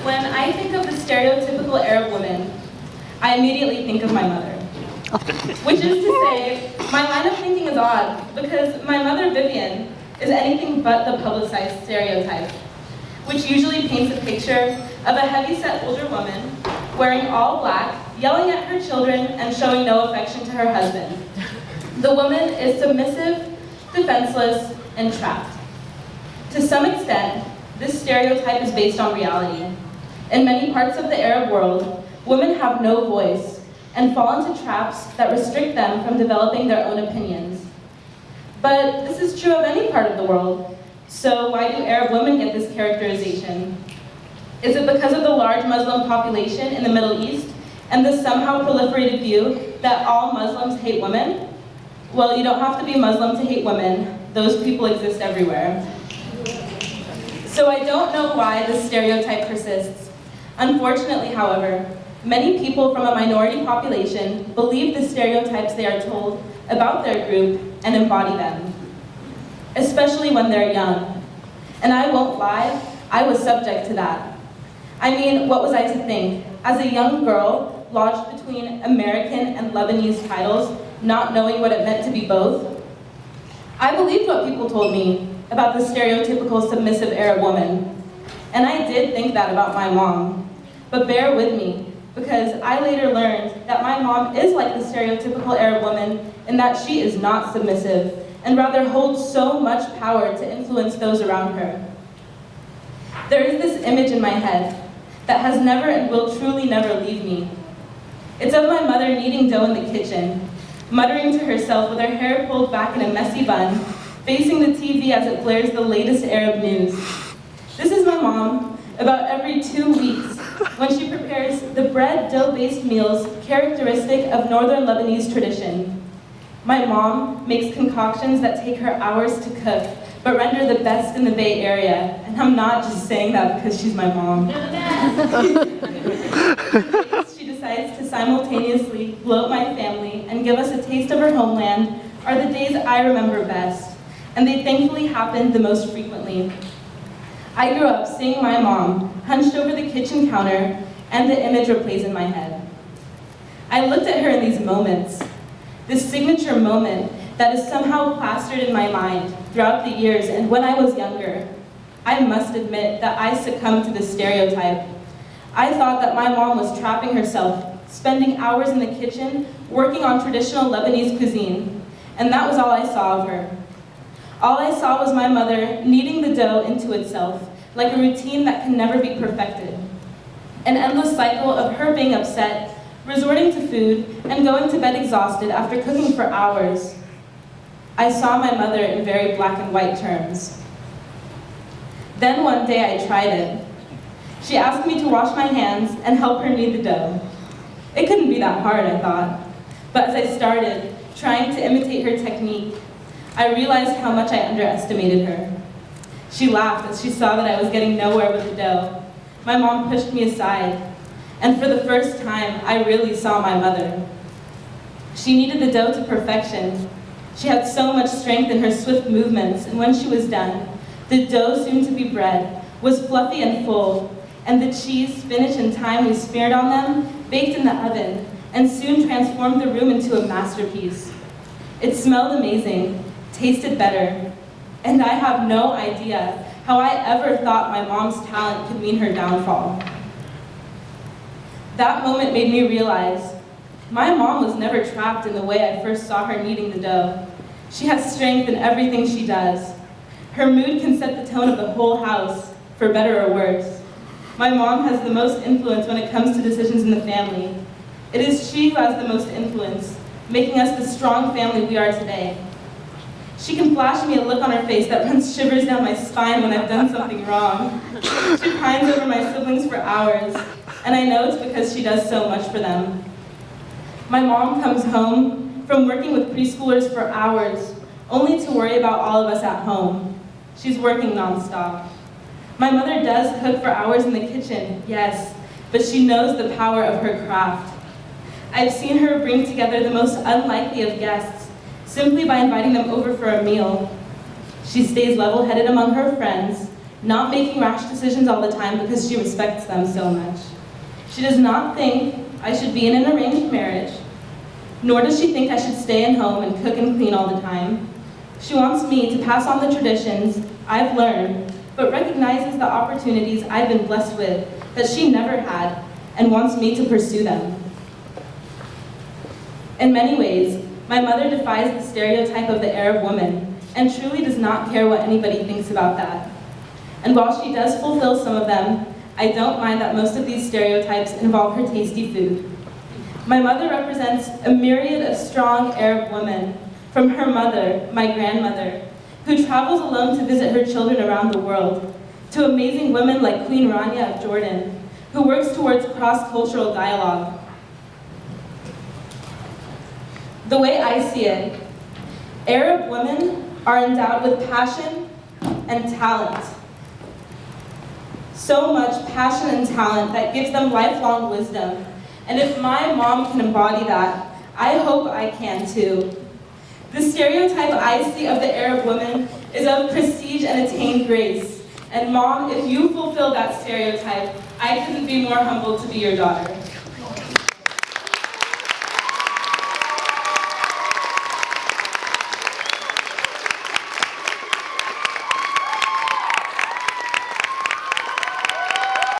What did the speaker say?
When I think of the stereotypical Arab woman, I immediately think of my mother. Which is to say, my line of thinking is odd, because my mother, Vivian, is anything but the publicized stereotype, which usually paints a picture of a heavy-set older woman, wearing all black, yelling at her children, and showing no affection to her husband. The woman is submissive, defenseless, and trapped. To some extent, this stereotype is based on reality. In many parts of the Arab world, women have no voice and fall into traps that restrict them from developing their own opinions. But this is true of any part of the world, so why do Arab women get this characterization? Is it because of the large Muslim population in the Middle East and the somehow proliferated view that all Muslims hate women? Well, you don't have to be Muslim to hate women. Those people exist everywhere. So I don't know why this stereotype persists. Unfortunately, however, many people from a minority population believe the stereotypes they are told about their group and embody them, especially when they're young. And I won't lie, I was subject to that. I mean, what was I to think? As a young girl, lodged between American and Lebanese titles, not knowing what it meant to be both, I believed what people told me about the stereotypical submissive Arab woman. And I did think that about my mom. But bear with me, because I later learned that my mom is like the stereotypical Arab woman in that she is not submissive, and rather holds so much power to influence those around her. There is this image in my head that has never and will truly never leave me. It's of my mother kneading dough in the kitchen, muttering to herself with her hair pulled back in a messy bun, facing the TV as it blares the latest Arab news. This is my mom about every 2 weeks when she prepares the bread dough-based meals characteristic of northern Lebanese tradition. My mom makes concoctions that take her hours to cook, but render the best in the Bay Area. And I'm not just saying that because she's my mom. She decides to simultaneously bloat my family and give us a taste of her homeland are the days I remember best, and they thankfully happened the most frequently. I grew up seeing my mom hunched over the kitchen counter, and the image replays in my head. I looked at her in these moments, this signature moment that is somehow plastered in my mind throughout the years, and when I was younger, I must admit that I succumbed to this stereotype. I thought that my mom was trapping herself, spending hours in the kitchen, working on traditional Lebanese cuisine, and that was all I saw of her. All I saw was my mother kneading the dough into itself, like a routine that can never be perfected. An endless cycle of her being upset, resorting to food, and going to bed exhausted after cooking for hours. I saw my mother in very black and white terms. Then one day I tried it. She asked me to wash my hands and help her knead the dough. It couldn't be that hard, I thought. But as I started, trying to imitate her technique, I realized how much I underestimated her. She laughed as she saw that I was getting nowhere with the dough. My mom pushed me aside, and for the first time, I really saw my mother. She kneaded the dough to perfection. She had so much strength in her swift movements, and when she was done, the dough, soon to be bread, was fluffy and full, and the cheese, spinach, and thyme we smeared on them baked in the oven, and soon transformed the room into a masterpiece. It smelled amazing, tasted better, and I have no idea how I ever thought my mom's talent could mean her downfall. That moment made me realize my mom was never trapped in the way I first saw her kneading the dough. She has strength in everything she does. Her mood can set the tone of the whole house, for better or worse. My mom has the most influence when it comes to decisions in the family. It is she who has the most influence, making us the strong family we are today. She can flash me a look on her face that runs shivers down my spine when I've done something wrong. She pines over my siblings for hours, and I know it's because she does so much for them. My mom comes home from working with preschoolers for hours, only to worry about all of us at home. She's working nonstop. My mother does cook for hours in the kitchen, yes, but she knows the power of her craft. I've seen her bring together the most unlikely of guests, simply by inviting them over for a meal. She stays level-headed among her friends, not making rash decisions all the time because she respects them so much. She does not think I should be in an arranged marriage, nor does she think I should stay at home and cook and clean all the time. She wants me to pass on the traditions I've learned, but recognizes the opportunities I've been blessed with that she never had and wants me to pursue them. In many ways, my mother defies the stereotype of the Arab woman and truly does not care what anybody thinks about that. And while she does fulfill some of them, I don't mind that most of these stereotypes involve her tasty food. My mother represents a myriad of strong Arab women, from her mother, my grandmother, who travels alone to visit her children around the world, to amazing women like Queen Rania of Jordan, who works towards cross-cultural dialogue. The way I see it, Arab women are endowed with passion and talent. So much passion and talent that gives them lifelong wisdom. And if my mom can embody that, I hope I can too. The stereotype I see of the Arab woman is of prestige and attained grace. And Mom, if you fulfill that stereotype, I couldn't be more humbled to be your daughter.